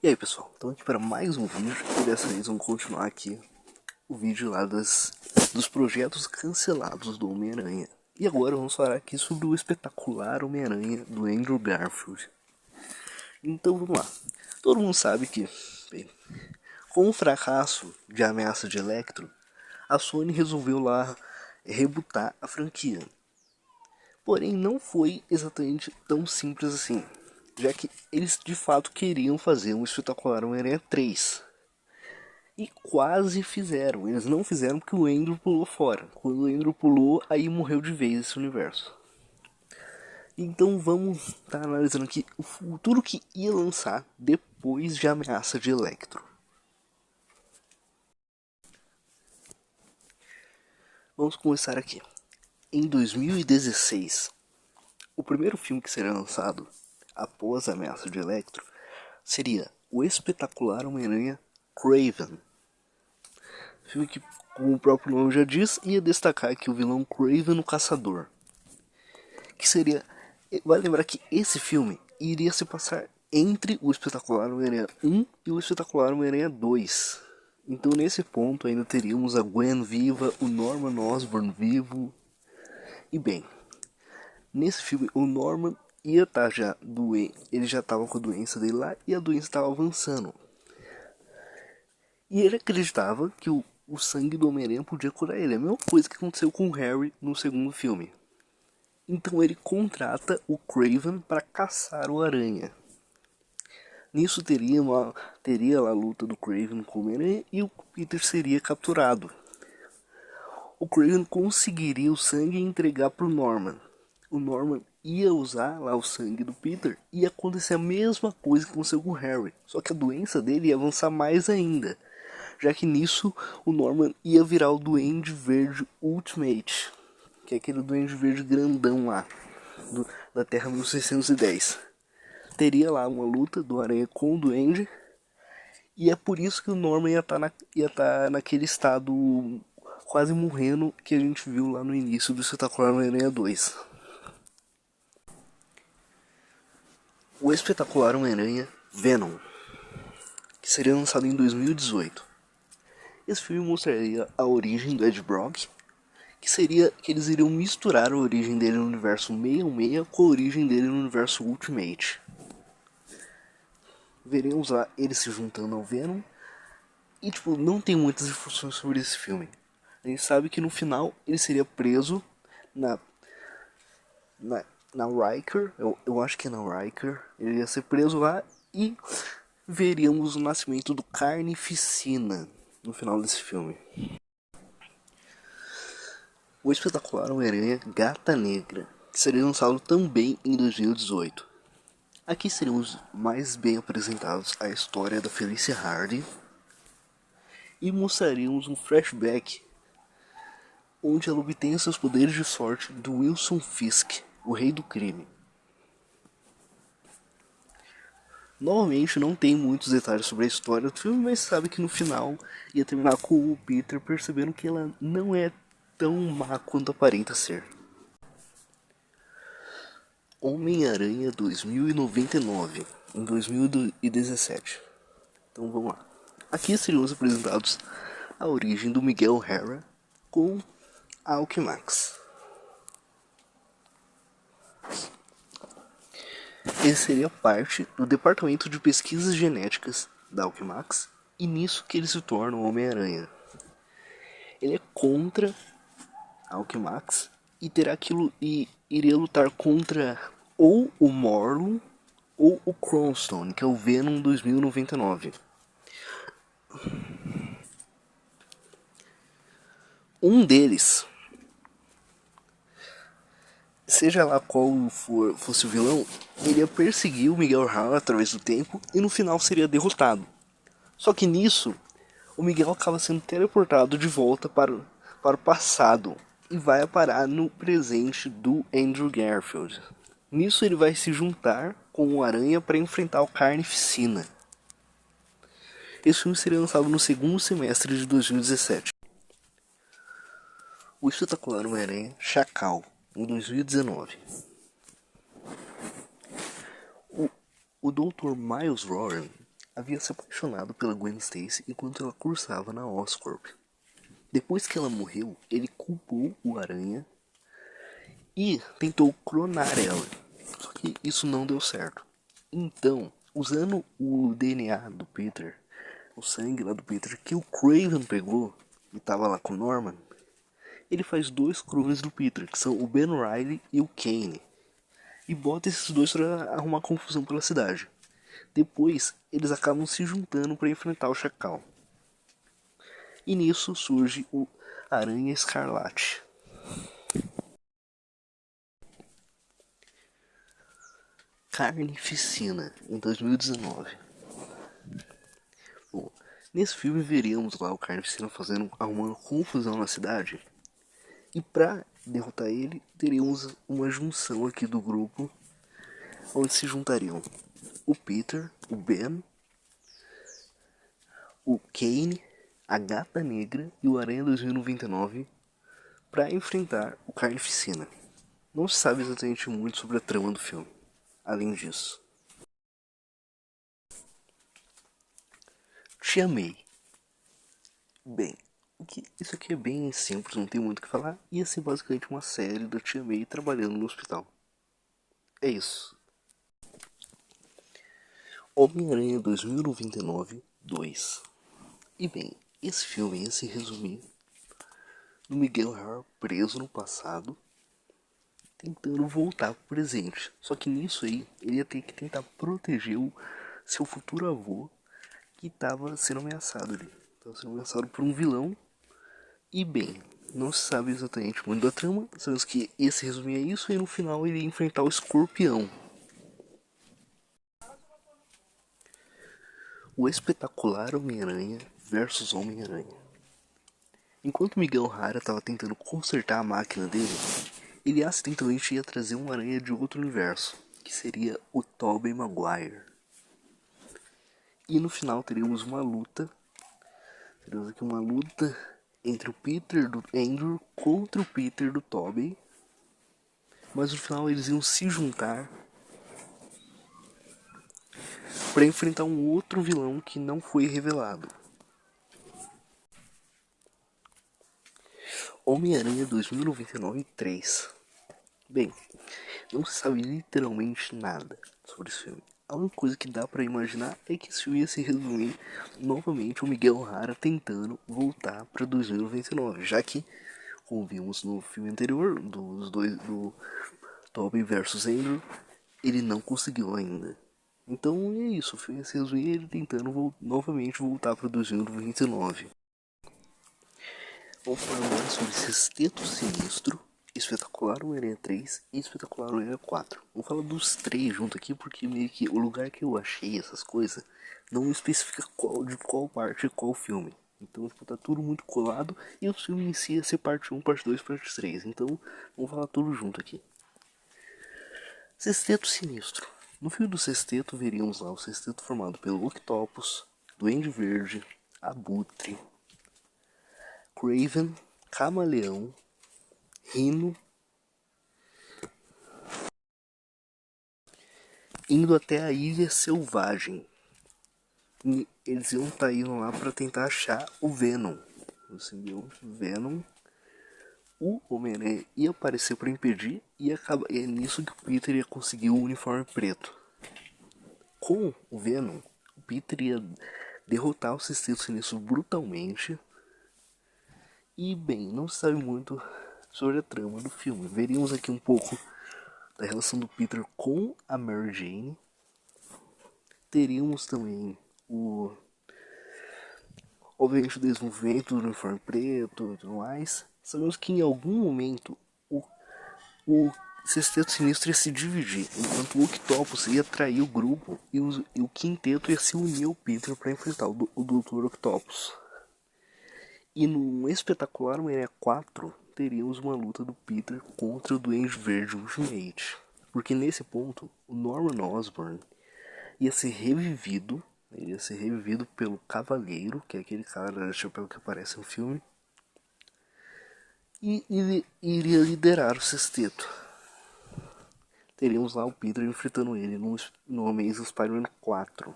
E aí pessoal, estamos aqui para mais um vídeo e dessa vez vamos continuar aqui o vídeo lá dos projetos cancelados do Homem-Aranha. E agora vamos falar aqui sobre o espetacular Homem-Aranha do Andrew Garfield. Então vamos lá, todo mundo sabe que, bem, com o fracasso de Ameaça de Electro, a Sony resolveu lá rebootar a franquia. Porém não foi exatamente tão simples assim, já que eles de fato queriam fazer um espetacular Homem-Aranha 3. E quase fizeram, eles não fizeram porque o Andrew pulou fora. Quando o Andrew pulou, aí morreu de vez esse universo. Então vamos estar analisando aqui o futuro que ia lançar depois de Ameaça de Electro. Vamos começar aqui. Em 2016, o primeiro filme que seria lançado após a Ameaça de Electro seria o espetacular Homem-Aranha Kraven. Filme que, como o próprio nome já diz, ia destacar aqui o vilão Kraven o Caçador. Que seria... Vale lembrar que esse filme iria se passar entre o Espetacular Homem-Aranha 1 e o Espetacular Homem-Aranha 2. Então nesse ponto ainda teríamos a Gwen viva, o Norman Osborn vivo. E bem, nesse filme o Norman ia estar já doente, ele já estava com a doença dele lá e a doença estava avançando. E ele acreditava que o sangue do Homem-Aranha podia curar ele. A mesma coisa que aconteceu com o Harry no segundo filme. Então ele contrata o Kraven para caçar o Aranha. Nisso teria lá a luta do Kraven com o Homem-Aranha e o Peter seria capturado. O Kraven conseguiria o sangue e entregar para o Norman. O Norman ia usar lá o sangue do Peter e ia acontecer a mesma coisa que aconteceu com o Harry. Só que a doença dele ia avançar mais ainda. Já que nisso o Norman ia virar o Duende Verde Ultimate. Que é aquele Duende Verde grandão lá, da Terra 1610. Teria lá uma luta do Aranha com o Duende, e é por isso que o Norman ia estar naquele estado quase morrendo que a gente viu lá no início do Espetacular Homem-Aranha 2. O Espetacular Homem-Aranha Venom, que seria lançado em 2018. Esse filme mostraria a origem do Ed Brock, que seria que eles iriam misturar a origem dele no universo 616 com a origem dele no universo Ultimate. Veremos lá ele se juntando ao Venom. E tipo, não tem muitas informações sobre esse filme. A gente sabe que no final ele seria preso na na, na Riker, eu acho que é na Riker. Ele ia ser preso lá e veríamos o nascimento do Carnificina no final desse filme. O espetacular Homem-Aranha Gata Negra, que seria lançado também em 2018. Aqui seremos mais bem apresentados a história da Felicia Hardy e mostraríamos um flashback onde ela obtém seus poderes de sorte do Wilson Fisk, o rei do crime. Novamente não tem muitos detalhes sobre a história do filme, mas sabe que no final ia terminar com o Peter percebendo que ela não é tão má quanto aparenta ser. Homem-Aranha 2099, em 2017. Então vamos lá. Aqui seriam apresentados a origem do Miguel O'Hara com a Alchemax. Ele seria parte do departamento de pesquisas genéticas da Alchemax e nisso que ele se torna o Homem-Aranha. Ele é contra a Alchemax e terá aquilo e iria lutar contra ou o Morlun ou o Cronstone, que é o Venom 2099. Um deles, seja lá qual fosse o vilão, ele ia perseguir o Miguel O'Hara através do tempo e no final seria derrotado. Só que nisso, o Miguel acaba sendo teleportado de volta para o passado e vai parar no presente do Andrew Garfield. Nisso ele vai se juntar com o Aranha para enfrentar o Carnificina. Esse filme seria lançado no segundo semestre de 2017. O espetacular Homem-Aranha Chacal, em 2019. O Dr. Miles Warren, havia se apaixonado pela Gwen Stacy enquanto ela cursava na Oscorp. Depois que ela morreu, ele culpou o Aranha e tentou clonar ela. Só que isso não deu certo. Então, usando o DNA do Peter, o sangue lá do Peter que o Craven pegou e tava lá com o Norman, ele faz dois clones do Peter, que são o Ben Reilly e o Kane, e bota esses dois pra arrumar confusão pela cidade. Depois, eles acabam se juntando para enfrentar o Chacal. E nisso surge o Aranha Escarlate. Carnificina, em 2019. Bom, nesse filme veríamos lá o Carnificina arrumando confusão na cidade. E pra derrotar ele, teríamos uma junção aqui do grupo, onde se juntariam o Peter, o Ben, o Kane, a Gata Negra e o Aranha 2099 para enfrentar o Carnificina. Não se sabe exatamente muito sobre a trama do filme, além disso. Te amei. Bem, isso aqui é bem simples, não tem muito o que falar. Ia ser basicamente uma série da Tia May trabalhando no hospital. É isso. Homem-Aranha 2099 2. E bem, esse filme ia se resumir no Miguel O'Hara preso no passado, tentando voltar pro presente. Só que nisso aí, ele ia ter que tentar proteger o seu futuro avô, que estava sendo ameaçado ali. Estava sendo ameaçado por um vilão. E bem, não se sabe exatamente muito da trama, sabemos que ia se resumir a isso e no final ele ia enfrentar o Escorpião. O espetacular Homem-Aranha versus Homem-Aranha. Enquanto Miguel O'Hara estava tentando consertar a máquina dele, ele acidentalmente ia trazer um aranha de outro universo, que seria o Tobey Maguire. E no final teríamos uma luta, entre o Peter do Andrew contra o Peter do Tobey, mas no final eles iam se juntar para enfrentar um outro vilão que não foi revelado. Homem-Aranha 2099 3. Bem, não se sabe literalmente nada sobre esse filme. A única coisa que dá pra imaginar é que esse filme ia se resumir novamente o Miguel O'Hara tentando voltar pra 2099, já que, como vimos no filme anterior, do Tobey versus Andrew, ele não conseguiu ainda. Então é isso, o filme ia se resumir ele tentando novamente voltar pra 2029. Vamos falar agora sobre Sexteto Sinistro, Espetacular Homem-Aranha 3 e Espetacular Homem-Aranha 4. Vamos falar dos três junto aqui porque meio que o lugar que eu achei essas coisas não especifica de qual parte e qual filme. Então tá tudo muito colado e o filme em si ia ser parte 1, parte 2, parte 3. Então vamos falar tudo junto aqui. Sexteto Sinistro. No filme do Sexteto veríamos lá o Sexteto formado pelo Octopus, Duende Verde, Abutre, Craven, Camaleão, Rhino, indo até a Ilha Selvagem. E eles iam estar indo lá para tentar achar o Venom. O simbionte Venom. O Homem-Aranha ia aparecer para impedir e é nisso que o Peter ia conseguir o uniforme preto. Com o Venom, o Peter ia derrotar o Sexteto Sinistro brutalmente. E bem, não se sabe muito sobre a trama do filme. Veríamos aqui um pouco da relação do Peter com a Mary Jane. Teríamos também obviamente o desenvolvimento do uniforme preto e tudo mais. Sabemos que em algum momento o Sexteto Sinistro ia se dividir, enquanto o Octopus ia trair o grupo e o Quinteto ia se unir ao Peter para enfrentar o Dr. Octopus. E no espetacular Homem-Aranha 4 teríamos uma luta do Peter contra o Duende Verde Ultimate. Porque nesse ponto, o Norman Osborn ia ser revivido. Ele ia ser revivido pelo Cavaleiro, que é aquele cara de chapéu que aparece no filme. E ele iria liderar o Sexteto. Teríamos lá o Peter enfrentando ele no Amazing Spider-Man 4.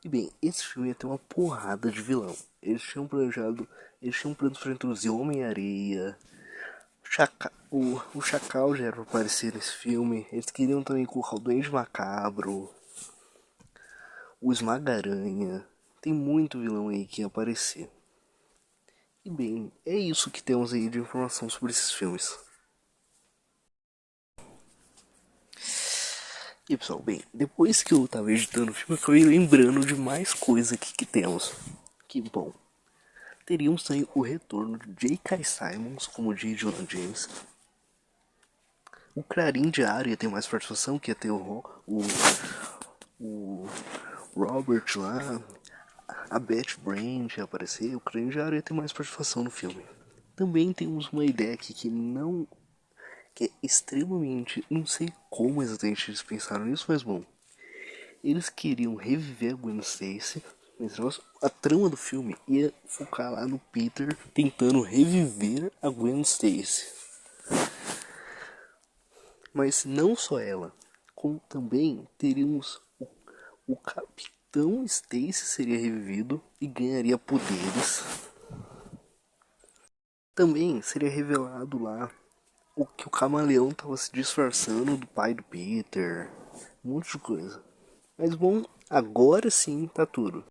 E bem, esse filme ia ter uma porrada de vilão. Eles tinham planos para introduzir Homem-Areia, o Chacal já era pra aparecer nesse filme. Eles queriam também colocar o Duende Macabro, o Esmaga-Aranha. Tem muito vilão aí que ia aparecer. E bem, é isso que temos aí de informação sobre esses filmes. E pessoal, bem, depois que eu tava editando o filme, eu acabei lembrando de mais coisa aqui que temos. Que bom. Teríamos também o retorno de J.K. Simmons como J. Jonah James. O Clarim Diário ia ter mais participação, que ia ter o Robert lá, a Beth Brand ia aparecer, o Clarim Diário ia ter mais participação no filme. Também temos uma ideia aqui que é extremamente, não sei como exatamente eles pensaram nisso, mas bom. Eles queriam reviver a Gwen Stacy, mas a trama do filme ia focar lá no Peter tentando reviver a Gwen Stacy. Mas não só ela, como também teríamos o Capitão Stacy seria revivido e ganharia poderes. Também seria revelado lá o que o Camaleão estava se disfarçando do pai do Peter, um monte de coisa. Mas bom, agora sim tá tudo.